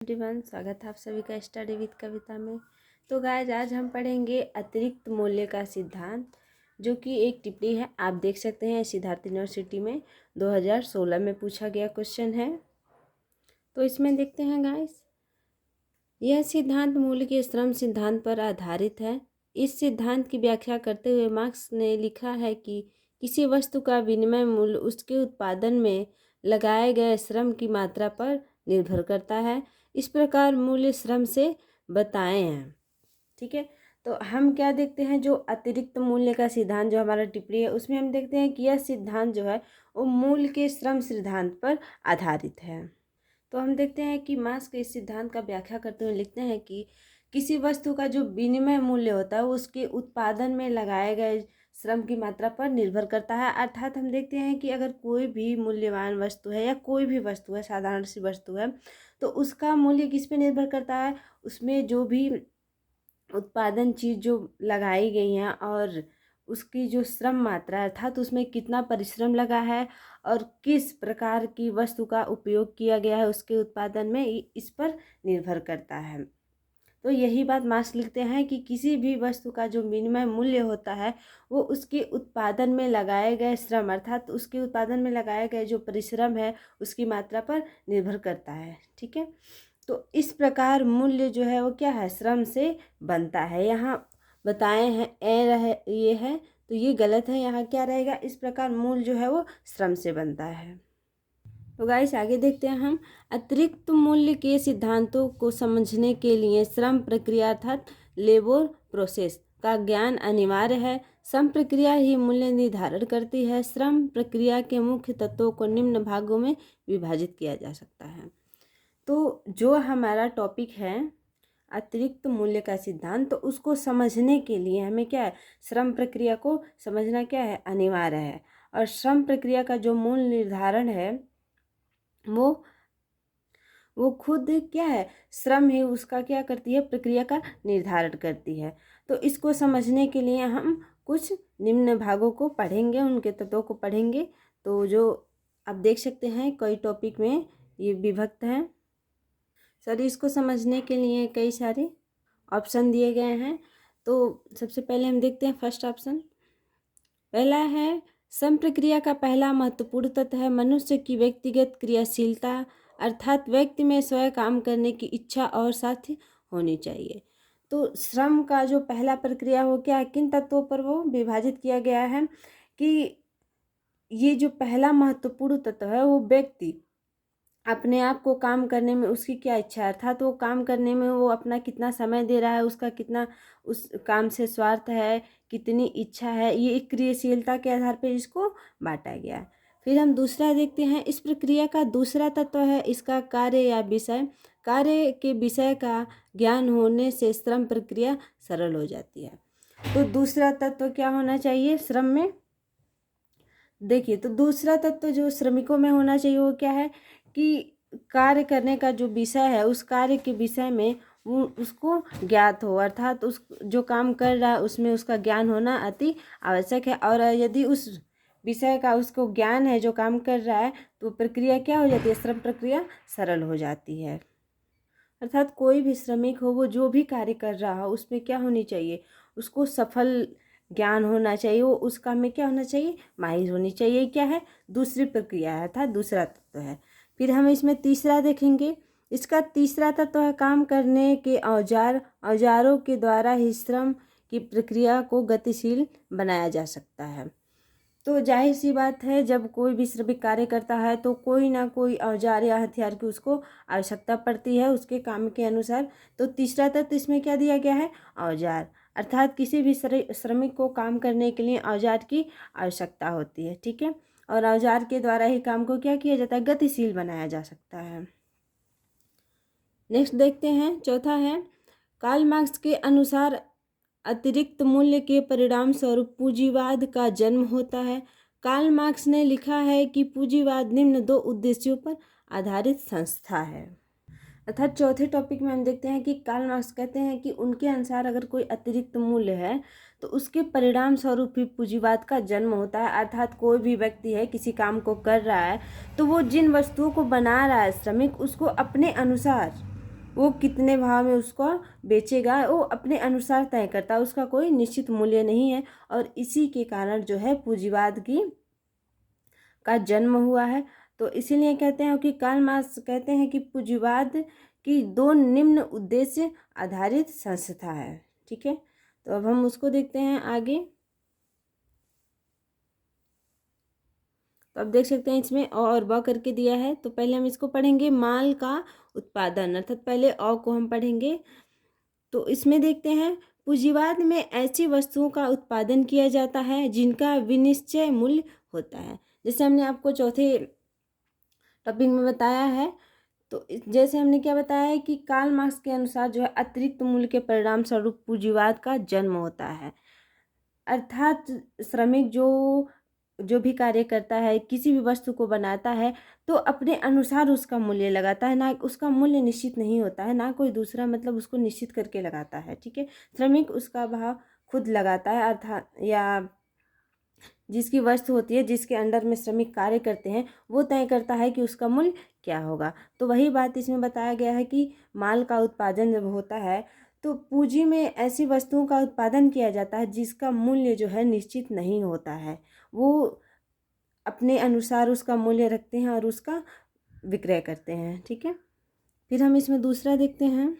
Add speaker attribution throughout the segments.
Speaker 1: Everyone, स्वागत है आप सभी का स्टडी विद कविता में। तो गाइज, आज हम पढ़ेंगे अतिरिक्त मूल्य का सिद्धांत, जो कि एक टिप्पणी है। आप देख सकते हैं सिद्धार्थ यूनिवर्सिटी में 2016 में पूछा गया क्वेश्चन है। तो इसमें देखते हैं गाइज, यह सिद्धांत मूल्य के श्रम सिद्धांत पर आधारित है। इस सिद्धांत की व्याख्या करते हुए मार्क्स ने लिखा है कि किसी वस्तु का विनिमय मूल्य उसके उत्पादन में लगाए गए श्रम की मात्रा पर निर्भर करता है। इस प्रकार मूल्य श्रम से बताए हैं। ठीक है, तो हम क्या देखते हैं, जो अतिरिक्त मूल्य का सिद्धांत जो हमारा टिप्पणी है, उसमें हम देखते हैं कि यह सिद्धांत जो है वो मूल्य के श्रम सिद्धांत पर आधारित है। तो हम देखते हैं कि मार्क्स के इस सिद्धांत का व्याख्या करते हुए लिखते हैं कि किसी वस्तु का जो विनिमय मूल्य होता है वो उसके उत्पादन में लगाए गए श्रम की मात्रा पर निर्भर करता है। अर्थात हम देखते हैं कि अगर कोई भी मूल्यवान वस्तु है या कोई भी वस्तु है, साधारण सी वस्तु है, तो उसका मूल्य किस पे निर्भर करता है, उसमें जो भी उत्पादन चीज़ जो लगाई गई हैं और उसकी जो श्रम मात्रा अर्थात उसमें कितना परिश्रम लगा है और किस प्रकार की वस्तु का उपयोग किया गया है उसके उत्पादन में, इस पर निर्भर करता है। तो यही बात मार्क्स लिखते हैं कि किसी भी वस्तु का जो विनिमय मूल्य होता है वो उसके उत्पादन में लगाए गए श्रम अर्थात उसके उत्पादन में लगाए गए जो परिश्रम है उसकी मात्रा पर निर्भर करता है। ठीक है, तो इस प्रकार मूल्य जो है वो क्या है, श्रम से बनता है। यहाँ बताए हैं ये है, तो ये गलत है। यहाँ क्या रहेगा, इस प्रकार मूल्य जो है वो श्रम से बनता है। तो गाइस, आगे देखते हैं हम। अतिरिक्त मूल्य के सिद्धांतों को समझने के लिए श्रम प्रक्रिया अर्थात लेबर प्रोसेस का ज्ञान अनिवार्य है। श्रम प्रक्रिया ही मूल्य निर्धारण करती है। श्रम प्रक्रिया के मुख्य तत्वों को निम्न भागों में विभाजित किया जा सकता है। तो जो हमारा टॉपिक है अतिरिक्त मूल्य का सिद्धांत, तो उसको समझने के लिए हमें क्या है, श्रम प्रक्रिया को समझना क्या है, अनिवार्य है। और श्रम प्रक्रिया का जो मूल निर्धारण है वो खुद क्या है, श्रम ही उसका क्या करती है, प्रक्रिया का निर्धारण करती है। तो इसको समझने के लिए हम कुछ निम्न भागों को पढ़ेंगे, उनके तत्वों को पढ़ेंगे। तो जो आप देख सकते हैं कई टॉपिक में ये विभक्त हैं। सर, इसको समझने के लिए कई सारे ऑप्शन दिए गए हैं। तो सबसे पहले हम देखते हैं फर्स्ट ऑप्शन। पहला है, श्रम प्रक्रिया का पहला महत्वपूर्ण तत्व है मनुष्य की व्यक्तिगत क्रियाशीलता, अर्थात व्यक्ति में स्वयं काम करने की इच्छा और साध्य होनी चाहिए। तो श्रम का जो पहला प्रक्रिया हो क्या, किन तत्वों पर वो विभाजित किया गया है कि ये जो पहला महत्वपूर्ण तत्व है वो व्यक्ति अपने आप को काम करने में उसकी क्या इच्छा है, अर्थात वो काम करने में वो अपना कितना समय दे रहा है, उसका कितना उस काम से स्वार्थ है, कितनी इच्छा है, ये एक क्रियाशीलता के आधार पर इसको बांटा गया है। फिर हम दूसरा देखते हैं, इस प्रक्रिया का दूसरा तत्व है इसका कार्य या विषय। कार्य के विषय का ज्ञान होने से श्रम प्रक्रिया सरल हो जाती है। तो दूसरा तत्व क्या होना चाहिए श्रम में, देखिए, तो दूसरा तत्व जो श्रमिकों में होना चाहिए वो क्या है कि कार्य करने का जो विषय है उस कार्य के विषय में वो उसको ज्ञात हो, अर्थात उस जो काम कर रहा है उसमें उसका ज्ञान होना अति आवश्यक है। और यदि उस विषय का उसको ज्ञान है जो काम कर रहा है, तो प्रक्रिया क्या हो जाती है, श्रम प्रक्रिया सरल हो जाती है। अर्थात कोई भी श्रमिक हो वो जो भी कार्य कर रहा हो उसमें क्या होनी चाहिए, उसको सफल ज्ञान होना चाहिए, वो उस काम में क्या होना चाहिए, माहिर होनी चाहिए। क्या है, दूसरी प्रक्रिया है अर्थात दूसरा तत्व है। फिर हम इसमें तीसरा देखेंगे, इसका तीसरा तत्व है काम करने के औजार, औजारों के द्वारा ही श्रम की प्रक्रिया को गतिशील बनाया जा सकता है। तो जाहिर सी बात है, जब कोई भी श्रमिक कार्य करता है तो कोई ना कोई औजार या हथियार की उसको आवश्यकता पड़ती है उसके काम के अनुसार। तो तीसरा तत्व इसमें क्या दिया गया है, औजार, अर्थात किसी भी श्रमिक को काम करने के लिए औजार की आवश्यकता होती है। ठीक है, और औजार के द्वारा ही काम को क्या किया जाता है, गतिशील बनाया जा सकता है। नेक्स्ट देखते हैं, चौथा है, कार्ल मार्क्स के अनुसार अतिरिक्त मूल्य के परिणाम स्वरूप पूंजीवाद का जन्म होता है। कार्ल मार्क्स ने लिखा है कि पूंजीवाद निम्न दो उद्देश्यों पर आधारित संस्था है। अर्थात चौथे टॉपिक में हम देखते हैं कि कार्ल मार्क्स कहते हैं कि उनके अनुसार अगर कोई अतिरिक्त मूल्य है तो उसके परिणाम स्वरूप ही पूंजीवाद का जन्म होता है। अर्थात कोई भी व्यक्ति है किसी काम को कर रहा है तो वो जिन वस्तुओं को बना रहा है श्रमिक, उसको अपने अनुसार वो कितने भाव में उसको बेचेगा वो अपने अनुसार तय करता है, उसका कोई निश्चित मूल्य नहीं है। और इसी के कारण जो है पूंजीवाद का जन्म हुआ है। तो इसीलिए कहते हैं कि कार्ल मार्क्स कहते हैं कि पूंजीवाद की दो निम्न उद्देश्य आधारित संस्था है। ठीक है, तो अब हम उसको देखते हैं आगे। तो अब देख सकते हैं इसमें अ और ब करके दिया है। तो पहले हम इसको पढ़ेंगे, माल का उत्पादन, अर्थात पहले अ को हम पढ़ेंगे। तो इसमें देखते हैं, पूंजीवाद में ऐसी वस्तुओं का उत्पादन किया जाता है जिनका विनिश्चय मूल्य होता है। जैसे हमने आपको चौथे टॉपिक में बताया है, तो जैसे हमने क्या बताया है कि कार्ल मार्क्स के अनुसार जो है अतिरिक्त मूल्य के परिणाम स्वरूप पूंजीवाद का जन्म होता है। अर्थात श्रमिक जो भी कार्य करता है, किसी भी वस्तु को बनाता है, तो अपने अनुसार उसका मूल्य लगाता है, ना उसका मूल्य निश्चित नहीं होता है, ना कोई दूसरा मतलब उसको निश्चित करके लगाता है। ठीक है, श्रमिक उसका भाव खुद लगाता है, अर्थात या जिसकी वस्तु होती है, जिसके अंडर में श्रमिक कार्य करते हैं, वो तय करता है कि उसका मूल्य क्या होगा। तो वही बात इसमें बताया गया है कि माल का उत्पादन जब होता है तो पूंजी में ऐसी वस्तुओं का उत्पादन किया जाता है जिसका मूल्य जो है निश्चित नहीं होता है, वो अपने अनुसार उसका मूल्य रखते हैं और उसका विक्रय करते हैं। ठीक है, फिर हम इसमें दूसरा देखते हैं।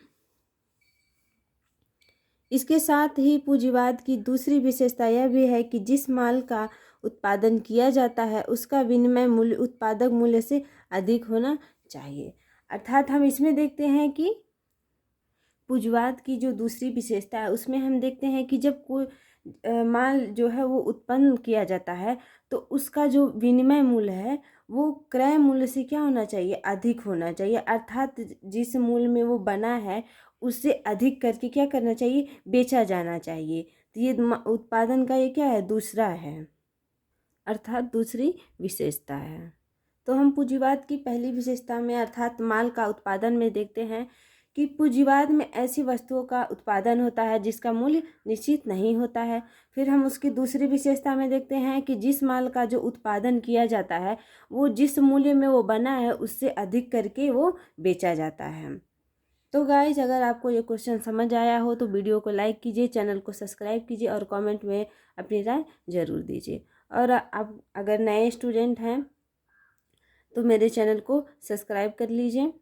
Speaker 1: इसके साथ ही पूंजीवाद की दूसरी विशेषता यह भी है कि जिस माल का उत्पादन किया जाता है उसका विनिमय मूल्य उत्पादक मूल्य से अधिक होना चाहिए। अर्थात हम इसमें देखते हैं कि पूंजीवाद की जो दूसरी विशेषता है उसमें हम देखते हैं कि जब कोई माल जो है वो उत्पन्न किया जाता है तो उसका जो विनिमय मूल्य है वो क्रय मूल्य से क्या होना चाहिए, अधिक होना चाहिए। अर्थात जिस मूल्य में वो बना है उससे अधिक करके क्या करना चाहिए, बेचा जाना चाहिए। तो ये उत्पादन का ये क्या है, दूसरा है, अर्थात दूसरी विशेषता है। तो हम पूंजीवाद की पहली विशेषता में अर्थात माल का उत्पादन में देखते हैं कि पूंजीवाद में ऐसी वस्तुओं का उत्पादन होता है जिसका मूल्य निश्चित नहीं होता है। फिर हम उसकी दूसरी विशेषता में देखते हैं कि जिस माल का जो उत्पादन किया जाता है वो जिस मूल्य में वो बना है उससे अधिक करके वो बेचा जाता है। तो गाइज, अगर आपको ये क्वेश्चन समझ आया हो तो वीडियो को लाइक कीजिए, चैनल को सब्सक्राइब कीजिए और कमेंट में अपनी राय ज़रूर दीजिए। और आप अगर नए स्टूडेंट हैं तो मेरे चैनल को सब्सक्राइब कर लीजिए।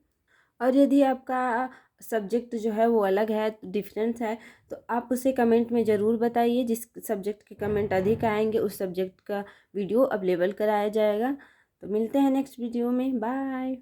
Speaker 1: और यदि आपका सब्जेक्ट जो है वो अलग है, डिफरेंस है, तो आप उसे कमेंट में ज़रूर बताइए। जिस सब्जेक्ट के कमेंट अधिक आएंगे उस सब्जेक्ट का वीडियो अवेलेबल कराया जाएगा। तो मिलते हैं नेक्स्ट वीडियो में, बाय।